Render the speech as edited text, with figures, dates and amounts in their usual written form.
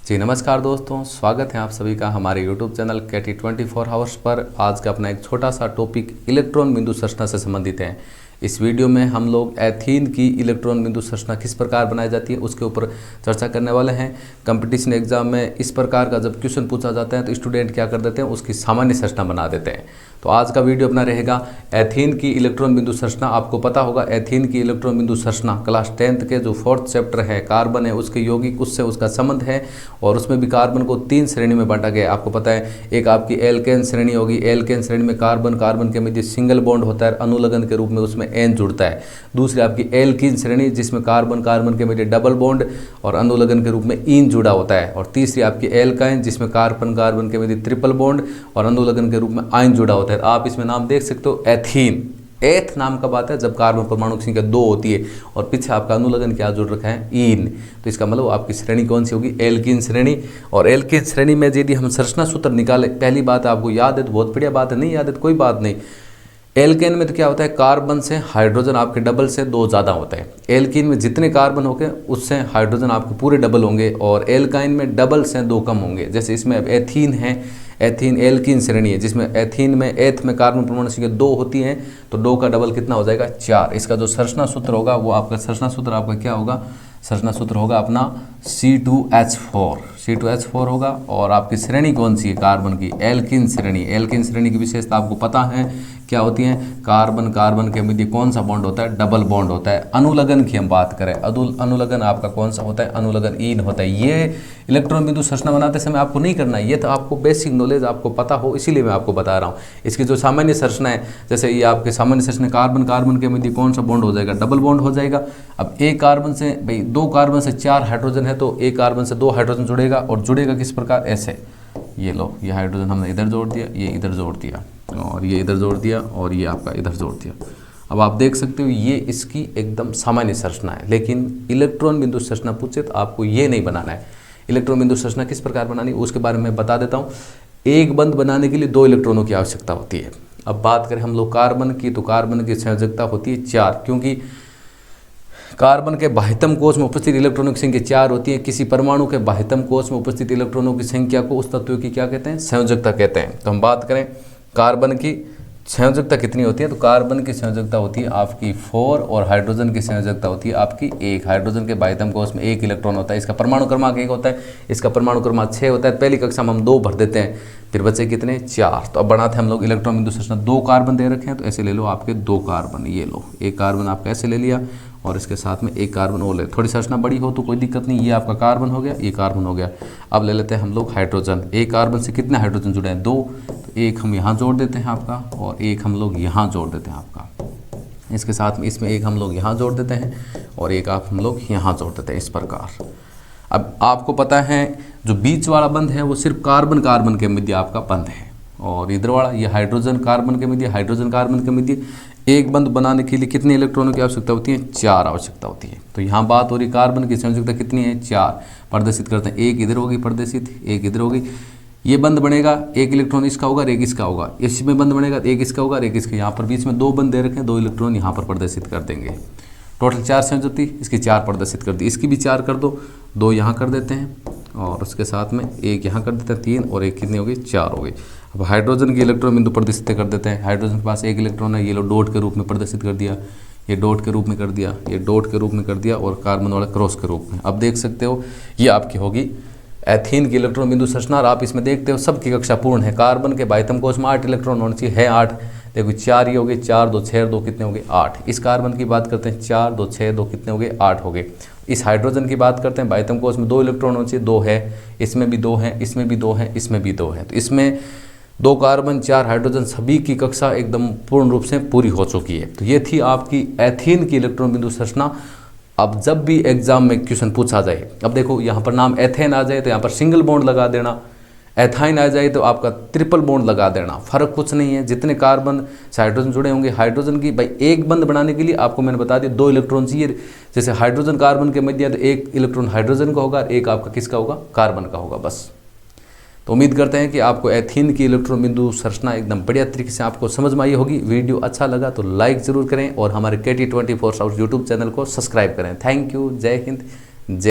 जी नमस्कार दोस्तों, स्वागत है आप सभी का हमारे YouTube चैनल केटी 24 आवर्स पर। आज का अपना एक छोटा सा टॉपिक इलेक्ट्रॉन बिंदु संरचना से संबंधित है। इस वीडियो में हम लोग एथीन की इलेक्ट्रॉन बिंदु संरचना किस प्रकार बनाई जाती है उसके ऊपर चर्चा करने वाले हैं। कंपटीशन एग्जाम में इस प्रकार का जब क्वेश्चन पूछा जाता है तो स्टूडेंट क्या कर देते हैं, उसकी सामान्य संरचना बना देते हैं। तो आज का वीडियो अपना रहेगा एथीन की इलेक्ट्रॉन बिंदु संरचना। आपको पता होगा एथीन की इलेक्ट्रॉन बिंदु संरचना क्लास 10th के जो 4th चैप्टर है कार्बन है उसके यौगिक उससे उसका संबंध है, और उसमें भी कार्बन को 3 श्रेणी में बांटा गया है। आपको पता है, एक आपकी एल्केन श्रेणी होगी। एल्केन श्रेणी में कार्बन के मध्य सिंगल बॉन्ड होता है, अनुलग्न के रूप में उसमें एन जुड़ता है। दूसरी आपकी एल्कीन श्रेणी जिसमें कार्बन के मध्य डबल बॉन्ड और अनुलग्न के रूप में ईन जुड़ा होता है। और तीसरी आपकी एल्काइन जिसमें कार्बन के मध्य ट्रिपल बॉन्ड और अनुलग्न के रूप में आयन जुड़ा होता है। आप इसमें नाम देख सकते हो एथीन। एथ नाम कब आता है, जब कार्बन परमाणु की संख्या 2 होती है और पीछे आपका अनुलग्न क्या जुड़ रखा है, ईन। तो इसका मतलब आपकी श्रेणी कौन सी होगी, एल्कीन श्रेणी। और एल्कीन श्रेणी में यदि हम संरचना सूत्र निकाले, पहली बात आपको याद है तो बहुत बढ़िया बात है, नहीं याद है तो कोई बात नहीं। एल्केन में तो क्या होता है, कार्बन से हाइड्रोजन आपके डबल से 2 ज़्यादा होता है। एल्कीन में जितने कार्बन होंगे उससे हाइड्रोजन आपके पूरे डबल होंगे, और एल्काइन में डबल से 2 कम होंगे। जैसे इसमें अब एथीन है, एथीन एल्कीन श्रेणी है जिसमें एथीन में एथ में कार्बन परमाणु संख्या 2 होती है, तो 2 का डबल कितना हो जाएगा, 4। इसका जो संरचना सूत्र होगा वो आपका संरचना सूत्र आपका क्या होगा, संरचना सूत्र होगा अपना C2H4 होगा। और आपकी श्रेणी कौन सी है, कार्बन की एल्कीन श्रेणी। एल्कीन श्रेणी की विशेषता आपको पता है क्या होती है, कार्बन के मध्य कौन सा बॉन्ड होता है, डबल बॉन्ड होता है। अनुलग्न की हम बात करें, अनुलग्न आपका कौन सा होता है, अनुलग्न ईन होता है। ये इलेक्ट्रॉन बिंदु संरचना बनाते समय आपको नहीं करना है, ये तो आपको बेसिक नॉलेज आपको पता हो, इसीलिए मैं आपको बता रहा हूँ। इसकी जो सामान्य संरचना है, जैसे ये आपके सामान्य संरचना कार्बन के मध्य कौन सा बॉन्ड हो जाएगा, डबल बॉन्ड हो जाएगा। अब एक कार्बन से भाई 2 कार्बन से 4 हाइड्रोजन है, तो एक कार्बन से 2 हाइड्रोजन जुड़ेगा, और जुड़ेगा किस प्रकार, ऐसे। ये लो, ये हाइड्रोजन हमने इधर जोड़ दिया, ये इधर जोड़ दिया, और ये इधर जोड़ दिया, और ये आपका इधर जोड़ दिया। अब आप देख सकते हो ये इसकी एकदम सामान्य संरचना है। लेकिन इलेक्ट्रॉन बिंदु संरचना पूछे तो आपको ये नहीं बनाना है। इलेक्ट्रॉन बिंदु संरचना किस प्रकार बनानी है उसके बारे में बता देता हूँ। एक बंध बनाने के लिए 2 इलेक्ट्रॉनों की आवश्यकता होती है। अब बात करें हम लोग कार्बन की, तो कार्बन की संयोजकता होती है 4, क्योंकि कार्बन के बाह्यतम कोश में उपस्थित इलेक्ट्रॉनों की संख्या 4 होती है। किसी परमाणु के बाह्यतम कोश में उपस्थित इलेक्ट्रॉनों की संख्या को उस तत्व की क्या कहते हैं, संयोजकता कहते हैं। तो हम बात करें कार्बन की संयोजकता कितनी होती है, तो कार्बन की संयोजकता होती है आपकी 4, और हाइड्रोजन की संयोजकता होती है आपकी 1। हाइड्रोजन के बाह्यतम कोश में 1 इलेक्ट्रॉन होता है। इसका परमाणु क्रमांक 1 होता है, इसका परमाणु क्रमांक 6 होता है। पहली कक्षा में हम 2 भर देते हैं, फिर बचे कितने, 4। तो अब बनाते हैं हम लोग इलेक्ट्रॉन बिंदु संरचना। 2 कार्बन दे रखे हैं, तो ऐसे ले लो आपके 2 कार्बन। ये लो, एक कार्बन आपका ऐसे ले लिया, और इसके साथ में एक कार्बन और ले। थोड़ी संरचना बड़ी हो तो कोई दिक्कत नहीं, ये आपका कार्बन हो गया, ये कार्बन हो गया। अब ले लेते हैं हम लोग हाइड्रोजन। एक कार्बन से कितने हाइड्रोजन जुड़े हैं, 2। तो एक हम यहाँ जोड़ देते हैं आपका, और एक हम लोग यहाँ जोड़ देते हैं आपका। इसके साथ में इसमें एक हम लोग यहाँ जोड़ देते हैं, और एक आप हम लोग यहाँ जोड़ देते हैं, इस प्रकार। अब आपको पता है जो बीच वाला बंध है वो सिर्फ कार्बन के मध्य आपका बंध है, और इधर वाला ये हाइड्रोजन कार्बन के मध्य एक बंध बनाने के लिए कितने इलेक्ट्रॉनों की आवश्यकता होती है, 4 आवश्यकता होती है। तो यहाँ बात हो रही कार्बन की संयोजकता कितनी है, 4। प्रदर्शित करते हैं, एक इधर होगी प्रदर्शित, एक इधर होगी। ये बंध बनेगा, एक इलेक्ट्रॉन इसका होगा, एक इसका होगा। इसमें बंध बनेगा, एक इसका होगा, एक इसका। यहाँ पर बीच में 2 बंध दे रखे हैं, 2 इलेक्ट्रॉन यहाँ पर प्रदर्शित कर देंगे। टोटल 4 संयोजकता, इसकी 4 प्रदर्शित कर दी। इसकी भी 4 कर दो, 2 यहाँ कर देते हैं, और उसके साथ में एक यहाँ कर देते हैं, 3, और एक कितनी हो गई, 4 हो गई। अब हाइड्रोजन की इलेक्ट्रॉन बिंदु प्रदर्शित कर देते हैं। हाइड्रोजन के पास 1 इलेक्ट्रॉन है, ये लो डॉट के रूप में प्रदर्शित कर दिया, ये डॉट के रूप में कर दिया, ये डॉट के रूप में कर दिया, और कार्बन वाला क्रॉस के रूप में। अब देख सकते हो ये आपकी होगी एथीन की इलेक्ट्रॉन बिंदु संरचना। और आप इसमें देखते हो सबकी कक्षा पूर्ण है। कार्बन के बाह्यतम कोश में 8 इलेक्ट्रॉन होने चाहिए, है 8। देखो 4 ही हो गए, 4 2 6 2 कितने हो गए, 8। इस कार्बन की बात करते हैं, 4 2 6 2 कितने हो गए, 8 हो गए। इस हाइड्रोजन की बात करते हैं, बाह्यतम कोश में 2 इलेक्ट्रॉन होने चाहिए, 2 है। इसमें भी 2 है, इसमें भी 2 है, इसमें भी 2 है। तो इसमें 2 कार्बन 4 हाइड्रोजन सभी की कक्षा एकदम पूर्ण रूप से पूरी हो चुकी है। तो ये थी आपकी एथीन की इलेक्ट्रॉन बिंदु संरचना। अब जब भी एग्जाम में क्वेश्चन पूछा जाए, अब देखो यहाँ पर नाम एथेन आ जाए तो यहाँ पर सिंगल बॉन्ड लगा देना, एथाइन आ जाए तो आपका ट्रिपल बॉन्ड लगा देना। फर्क कुछ नहीं है, जितने कार्बन से हाइड्रोजन जुड़े होंगे। हाइड्रोजन की भाई एक बंध बनाने के लिए आपको मैंने बता दिया 2 इलेक्ट्रॉन चाहिए। जैसे हाइड्रोजन कार्बन के मध्य तो 1 इलेक्ट्रॉन हाइड्रोजन का होगा, एक आपका किसका होगा, कार्बन का होगा, बस। तो उम्मीद करते हैं कि आपको एथीन की इलेक्ट्रॉन बिंदु संरचना एकदम बढ़िया तरीके से आपको समझ में आई होगी। वीडियो अच्छा लगा तो लाइक ज़रूर करें, और हमारे केटी 24 आवर्स यूट्यूब चैनल को सब्सक्राइब करें। थैंक यू, जय हिंद, जय